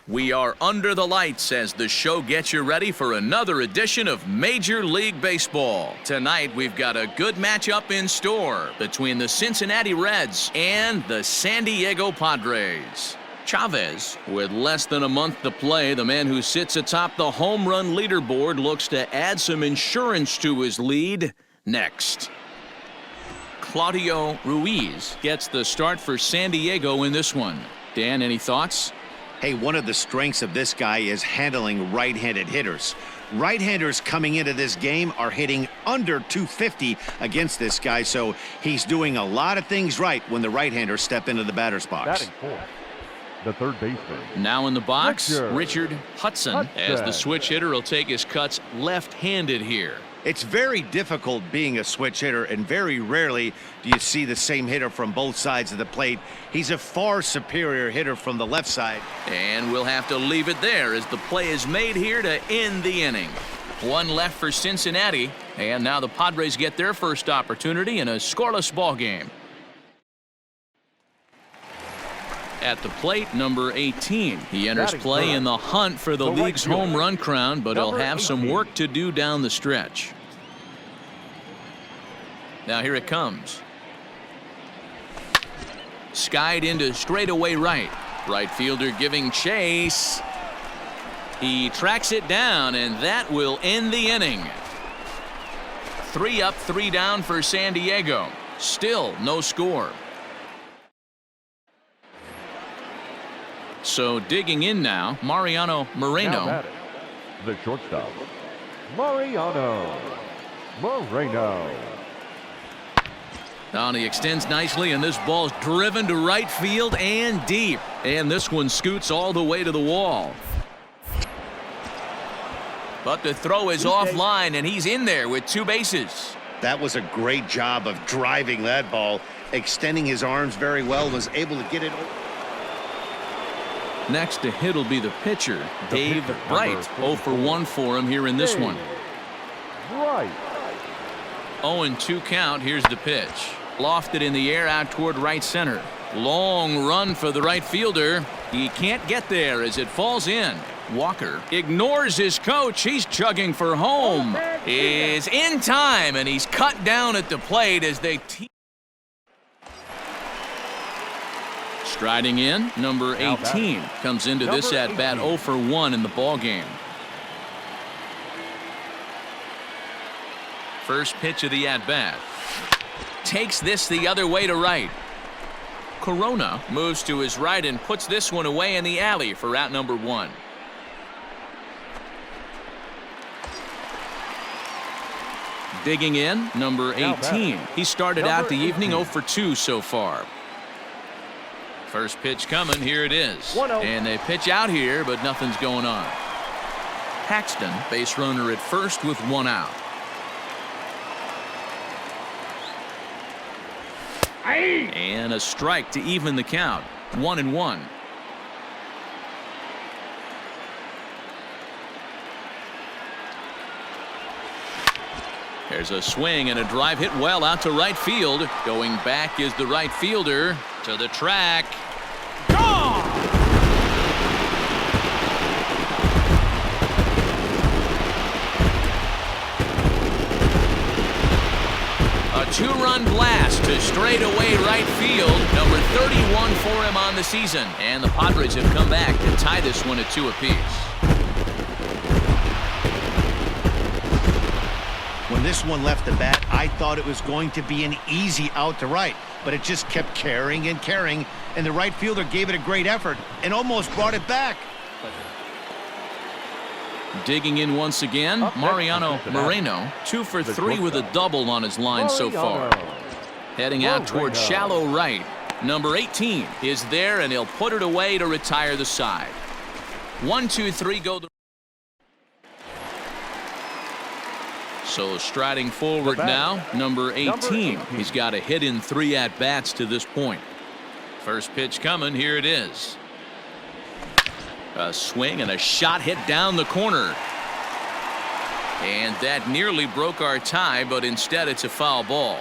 We are under the lights as the show gets you ready for another edition of Major League Baseball. Tonight, we've got a good matchup in store between the Cincinnati Reds and the San Diego Padres. Chavez, with less than a month to play, the man who sits atop the home run leaderboard, looks to add some insurance to his lead next. Claudio Ruiz gets the start for San Diego in this one. Dan, any thoughts? Hey, one of the strengths of this guy is handling right-handed hitters. Right-handers coming into this game are hitting under 250 against this guy, so he's doing a lot of things right when the right-handers step into the batter's box. Batting fourth, the third baseman. Now in the box, Richard Hudson, as the switch hitter will take his cuts left-handed here. It's very difficult being a switch hitter, and very rarely do you see the same hitter from both sides of the plate. He's a far superior hitter from the left side. And we'll have to leave it there as the play is made here to end the inning. One left for Cincinnati, and now the Padres get their first opportunity in a scoreless ball game. At the plate, number 18. He enters play in the hunt for the league's home run crown, but he'll have some work to do down the stretch. Now here it comes. Skied into straightaway right. Right fielder giving chase. He tracks it down, and that will end the inning. 3 up, 3 down for San Diego. Still no score. So digging in now, Mariano Moreno. Now batting, the shortstop, Mariano Moreno. Now he extends nicely, and this ball's driven to right field and deep. And this one scoots all the way to the wall. But the throw is offline, and he's in there with 2 bases. That was a great job of driving that ball, extending his arms very well, was able to get it. Next to hit will be the pitcher, Dave Bright. 0 for 1 for him here in this one. Right. 0-2 count. Here's the pitch. Lofted in the air out toward right center. Long run for the right fielder. He can't get there as it falls in. Walker ignores his coach. He's chugging for home. Is in time, and he's cut down at the plate as they striding in, number 18 comes into this at bat 0 for 1 in the ball game. First pitch of the at bat. Takes this the other way to right. Corona moves to his right and puts this one away in the alley for out number 1. Digging in, number 18. He started out the evening 0 for 2 so far. First pitch coming, here it is. And they pitch out here, but nothing's going on. Paxton, base runner at first with 1 out. And a strike to even the count. 1-1. There's a swing and a drive hit well out to right field. Going back is the right fielder to the track. Gone! A 2-run blast to straightaway right field. Number 31 for him on the season. And the Padres have come back to tie this one at 2 apiece. When this one left the bat, I thought it was going to be an easy out to right, but it just kept carrying and carrying, and the right fielder gave it a great effort and almost brought it back. Digging in once again, Mariano Moreno, 2 for 3 with a double on his line so far. Heading out toward shallow right. Number 18 is there, and he'll put it away to retire the side. 1, 2, 3 go. So striding forward now, number 18. He's got a hit in 3 at-bats to this point. First pitch coming, here it is. A swing and a shot hit down the corner. And that nearly broke our tie, but instead it's a foul ball.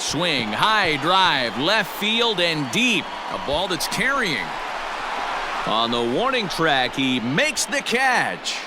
Swing, high drive, left field and deep. A ball that's carrying. On the warning track, he makes the catch.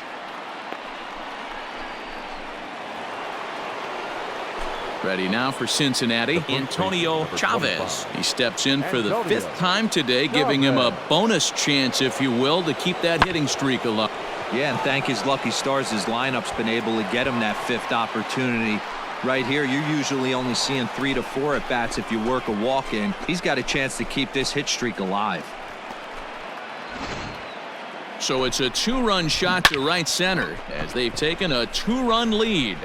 Ready now for Cincinnati, Antonio Chavez. He steps in for the 5th time today, giving him a bonus chance, if you will, to keep that hitting streak alive. Yeah, and thank his lucky stars, his lineup's been able to get him that 5th opportunity. Right here, you're usually only seeing 3 to 4 at bats if you work a walk in. He's got a chance to keep this hit streak alive. So it's a 2-run shot to right center as they've taken a 2-run lead.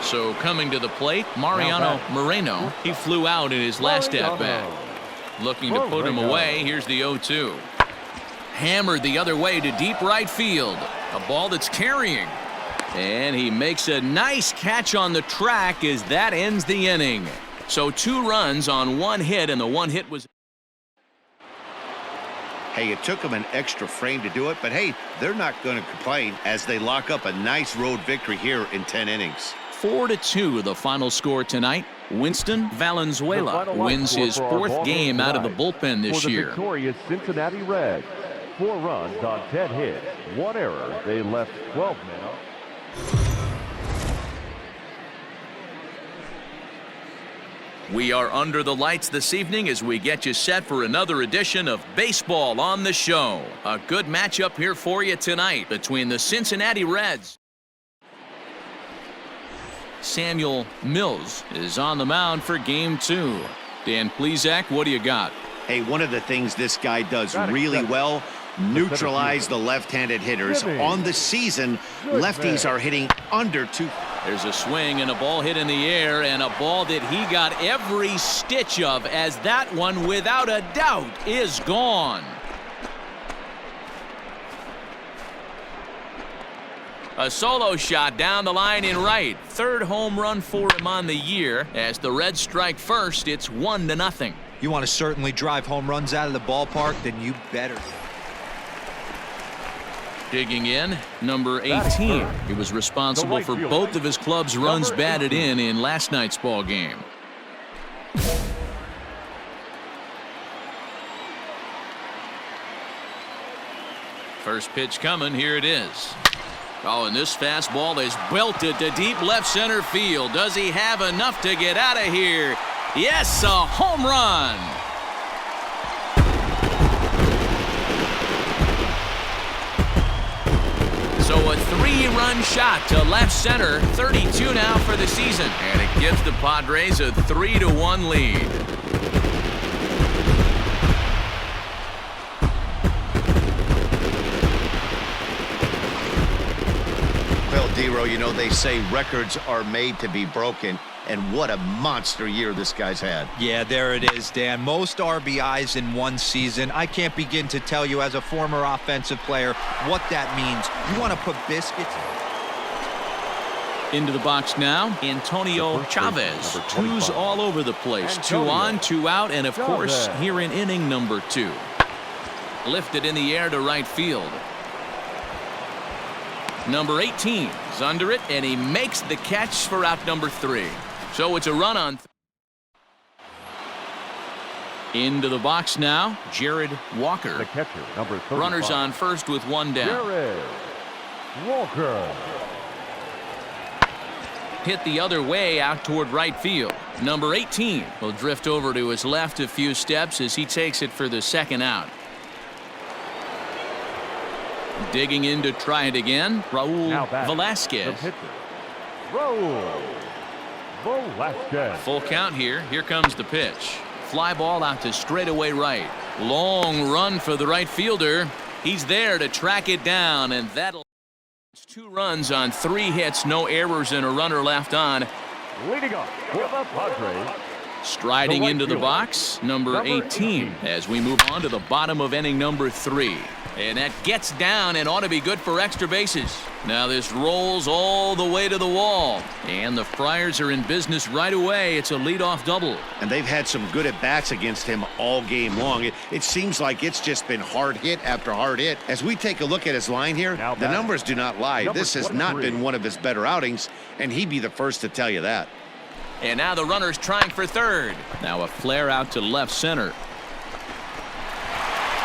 So coming to the plate, Mariano Moreno. He flew out in his last at-bat. Looking to put him away. Here's the 0-2. Hammered the other way to deep right field. A ball that's carrying. And he makes a nice catch on the track as that ends the inning. So 2 runs on 1 hit, and the 1 hit was... Hey, it took them an extra frame to do it, but hey, they're not going to complain as they lock up a nice road victory here in 10 innings. 4-2 the final score tonight. Winston Valenzuela wins his 4th game out of the bullpen this year. For the victorious Cincinnati Reds, 4 runs on 10 hits, 1 error. They left 12 men up. We are under the lights this evening as we get you set for another edition of Baseball on the Show. A good matchup here for you tonight between the Cincinnati Reds. Samuel Mills is on the mound for game 2. Dan Plesac, what do you got? Hey, one of the things this guy does really well, neutralize the left-handed hitters. On the season, lefties are hitting under 2. There's a swing and a ball hit in the air, and a ball that he got every stitch of, as that one, without a doubt, is gone. A solo shot down the line in right. 3rd home run for him on the year. As the Reds strike first, it's 1-0. You want to certainly drive home runs out of the ballpark, then you better. Digging in, number 18. He was responsible for both of his club's runs batted in last night's ball game. First pitch coming. Here it is. Oh, and this fastball is belted to deep left center field. Does he have enough to get out of here? Yes, a home run. So a 3-run shot to left center. 32 now for the season. And it gives the Padres a 3-1 lead. Dero, you know, they say records are made to be broken, and what a monster year this guy's had. Yeah, there it is, Dan. Most RBIs in 1 season. I can't begin to tell you as a former offensive player what that means. You want to put biscuits into the box now, Antonio Chavez. 2s all over the place. 2 on, 2 out, and of course here in inning number 2. Lifted in the air to right field. Number 18 is under it, and he makes the catch for out number 3. So it's a run on. Into the box now, Jared Walker. The catcher, number 35. Runners on first with 1 down. Jared Walker. Hit the other way out toward right field. Number 18 will drift over to his left a few steps as he takes it for the 2nd out. Digging in to try it again, Raul Velasquez. Raul Velasquez. Full count here. Here comes the pitch. Fly ball out to straightaway right. Long run for the right fielder. He's there to track it down, and that'll. It's 2 runs on 3 hits, no errors, and a runner left on. Leading off for the Padres, Striding into the box, number 18, as we move on to the bottom of inning number 3. And that gets down and ought to be good for extra bases. Now this rolls all the way to the wall. And the Friars are in business right away. It's a leadoff double. And they've had some good at-bats against him all game long. It seems like it's just been hard hit after hard hit. As we take a look at his line here, the numbers do not lie. This has not been one of his better outings, and he'd be the first to tell you that. And now the runner's trying for third. Now a flare out to left center.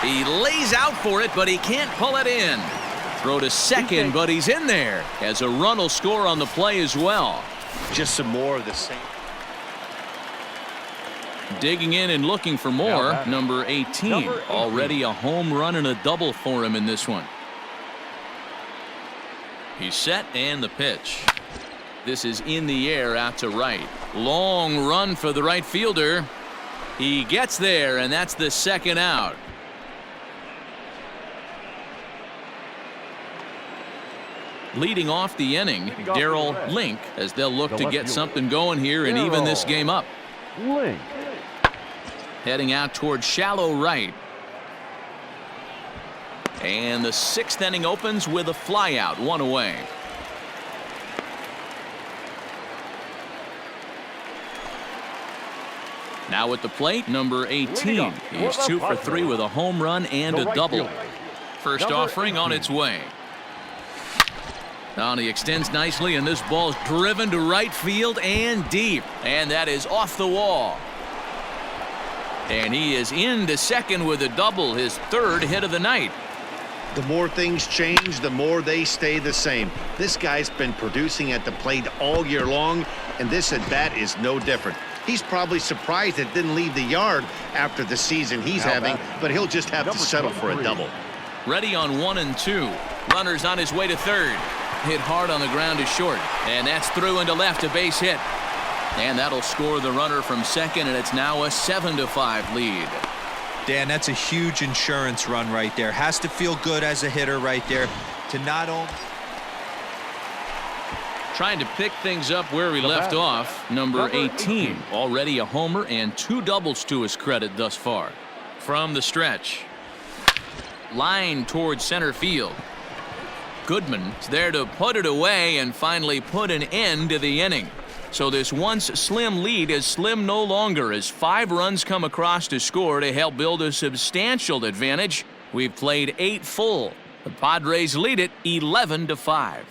He lays out for it, but he can't pull it in. Throw to second, but he's in there, as a run will score on the play as well. Just some more of the same. Digging in and looking for more, number 18. Already a home run and a double for him in this one. He's set, and the pitch. This is in the air out to right. Long run for the right fielder. He gets there, and that's the second out. Leading off the inning, Darryl Link, as they'll look to get something going here and even this game up. Link. Heading out towards shallow right. And the 6th inning opens with a flyout, 1 away. Now at the plate, number 18. He's 2 for 3 with a home run and a double. First offering on its way. Now he extends nicely, and this ball's driven to right field and deep. And that is off the wall. And he is into second with a double, his 3rd hit of the night. The more things change, the more they stay the same. This guy's been producing at the plate all year long, and this at-bat is no different. He's probably surprised it didn't leave the yard after the season he's having, but he'll just have to settle for a double. Ready on 1 and 2. Runner's on his way to third. Hit hard on the ground to short. And that's through into left, a base hit. And that'll score the runner from second, and it's now a 7-5 lead. Dan, that's a huge insurance run right there. Has to feel good as a hitter right there to not only... Trying to pick things up where we left off, number 18. Already a homer and 2 doubles to his credit thus far. From the stretch. Line towards center field. Goodman's there to put it away and finally put an end to the inning. So this once slim lead is slim no longer as 5 runs come across to score to help build a substantial advantage. We've played 8 full. The Padres lead it 11-5.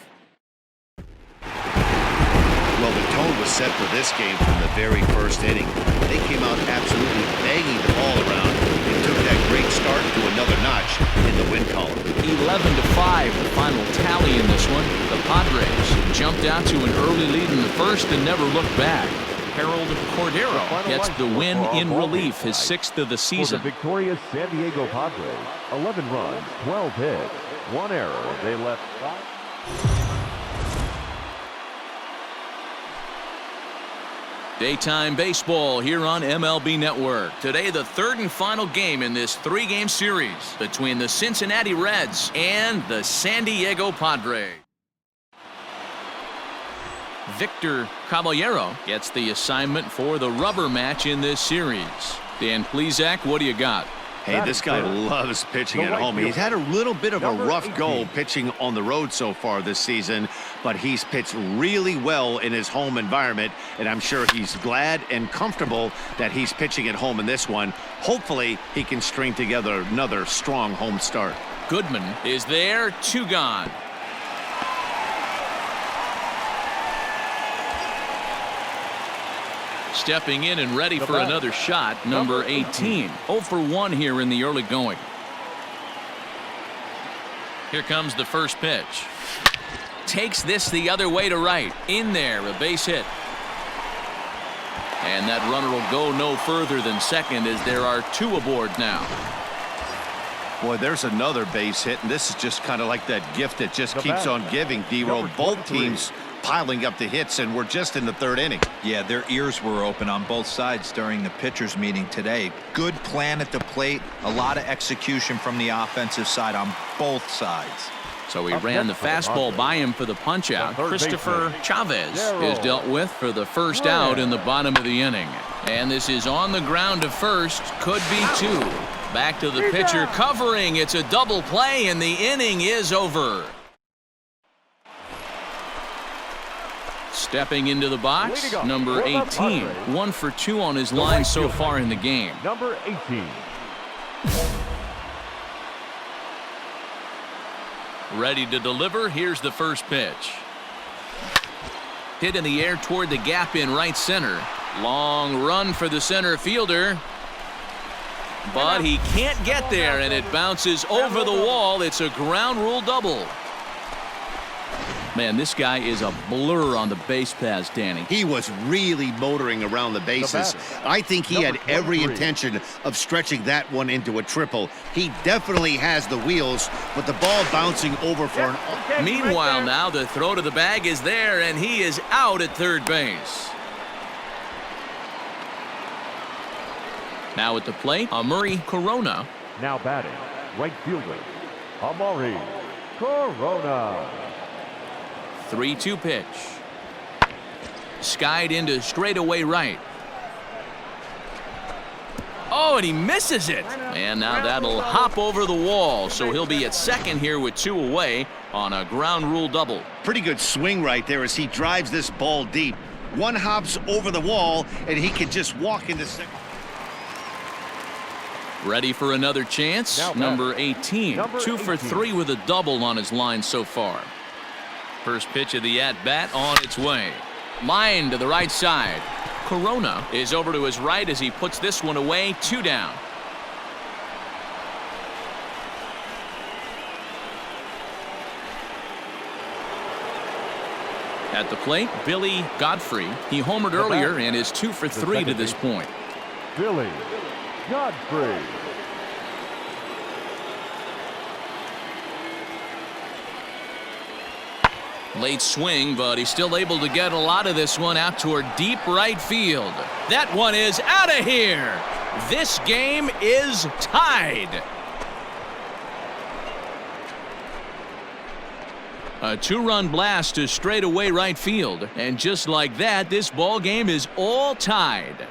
Well, the tone was set for this game from the very first inning. They came out absolutely banging the ball around and took that great start to another notch in the win column. 11-5, the final tally in this one. The Padres jumped out to an early lead in the first and never looked back. Harold Cordero gets the win in relief, his 6th of the season. For the victorious San Diego Padres, 11 runs, 12 hits, 1 error. They left 5. Daytime baseball here on MLB Network. Today, the 3rd and final game in this 3-game series between the Cincinnati Reds and the San Diego Padres. Victor Caballero gets the assignment for the rubber match in this series. Dan Plesac, what do you got? Hey, this guy loves pitching at home. He's had a little bit of a rough go pitching on the road so far this season, but he's pitched really well in his home environment, and I'm sure he's glad and comfortable that he's pitching at home in this one. Hopefully, he can string together another strong home start. Goodman is there, 2 gone. Stepping in and ready for another shot, number 18. 0 for 1 here in the early going. Here comes the first pitch. Takes this the other way to right. In there, a base hit. And that runner will go no further than second as there are 2 aboard now. Boy, there's another base hit, and this is just kind of like that gift that just keeps on giving, D-Roll. Both teams piling up the hits, and we're just in the 3rd inning. Yeah, their ears were open on both sides during the pitchers meeting today. Good plan at the plate, a lot of execution from the offensive side on both sides. So he Up ran the next for the fastball Padres. by him for the punch-out. The third Christopher baseman, Chavez Darryl is dealt with for the first out in the bottom of the inning. And this is on the ground to first. Could be two. Back to the pitcher covering. It's a double play, and the inning is over. Stepping into the box, Leading off number for the 18. Padres. 1 for 2 on his line so far in the game. Number 18. Ready to deliver. Here's the first pitch. Hit in the air toward the gap in right center. Long run for the center fielder. But he can't get there, and it bounces over the wall. It's a ground rule double. Man, this guy is a blur on the base paths, Danny. He was really motoring around the bases. I think he had every 23. intention of stretching that one into a triple. He definitely has the wheels, but the ball bouncing over for an... Meanwhile, now the throw to the bag is there, and he is out at third base. Now at the plate, Amuri Corona. Now batting, right fielder, Amari Corona. 3-2 pitch. Skied into straightaway right. Oh, and he misses it. And now that'll hop over the wall, so he'll be at second here with 2 away on a ground rule double. Pretty good swing right there as he drives this ball deep. One hops over the wall, and he can just walk into second. Ready for another chance? Now Number 18. Number 2 for 18. 3 with a double on his line so far. First pitch of the at-bat on its way. Line to the right side. Corona is over to his right as he puts this one away. 2 down. At the plate, Billy Godfrey. He homered earlier and is 2 for 3 to this point. Billy Godfrey. Late swing, but he's still able to get a lot of this one out toward deep right field. That one is out of here. This game is tied. A 2-run blast to straightaway right field. And just like that, this ball game is all tied.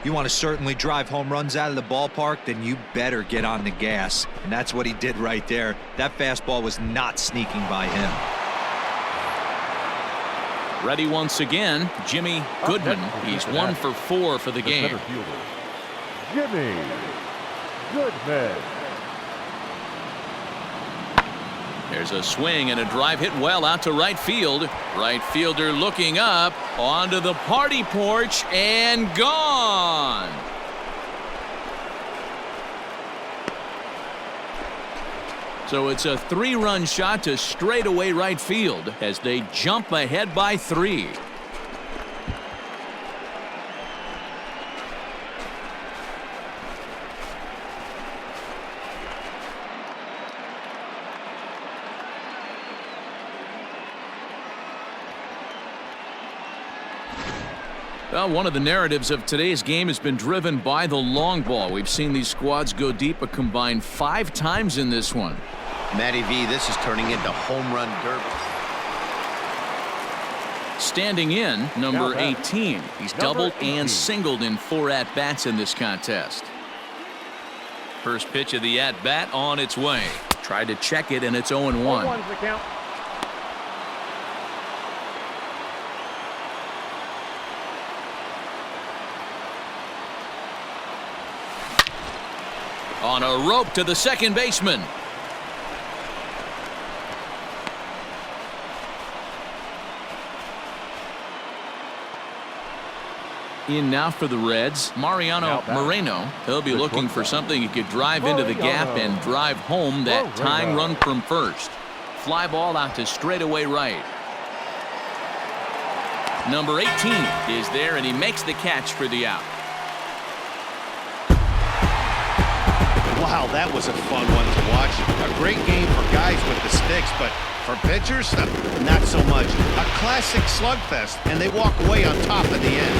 You want to certainly drive home runs out of the ballpark, then you better get on the gas. And that's what he did right there. That fastball was not sneaking by him. Ready once again, Jimmy Goodman. He's 1 for 4 for the game. Center fielder, Jimmy Goodman. There's a swing and a drive hit well out to right field. Right fielder looking up onto the party porch and gone. So it's a 3-run shot to straightaway right field as they jump ahead by 3. Well, one of the narratives of today's game has been driven by the long ball. We've seen these squads go deep a combined 5 times in this one. Matty V, this is turning into home run derby. Standing in, number Now batting. 18. He's Number doubled 18. and singled in 4 at-bats in this contest. First pitch of the at-bat on its way. Tried to check it, and it's 0-1. 1's the count. On a rope to the second baseman. In now for the Reds, Mariano Moreno. He'll be looking for something he could drive into the gap and drive home that tying run from first. Fly ball out to straightaway right. Number 18 is there, and he makes the catch for the out. Wow, that was a fun one to watch. A great game for guys with the sticks, but for pitchers, not so much. A classic slugfest, and they walk away on top at the end.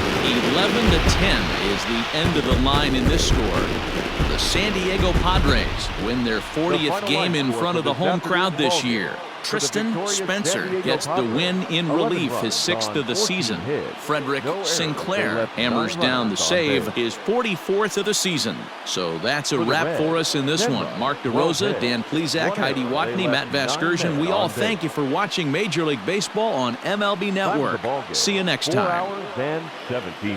11-10 is the end of the line in this score. The San Diego Padres win their 40th game in front of the home crowd this year. Tristan Spencer gets the win in relief, his 6th of the season. Frederick Sinclair hammers down the save, his 44th of the season. So that's a wrap for us in this one. Mark DeRosa, Dan Plezak, Heidi Watney, Matt Vasgersian. We all thank you for watching Major League Baseball on MLB Network. See you next time. 4 hours and 17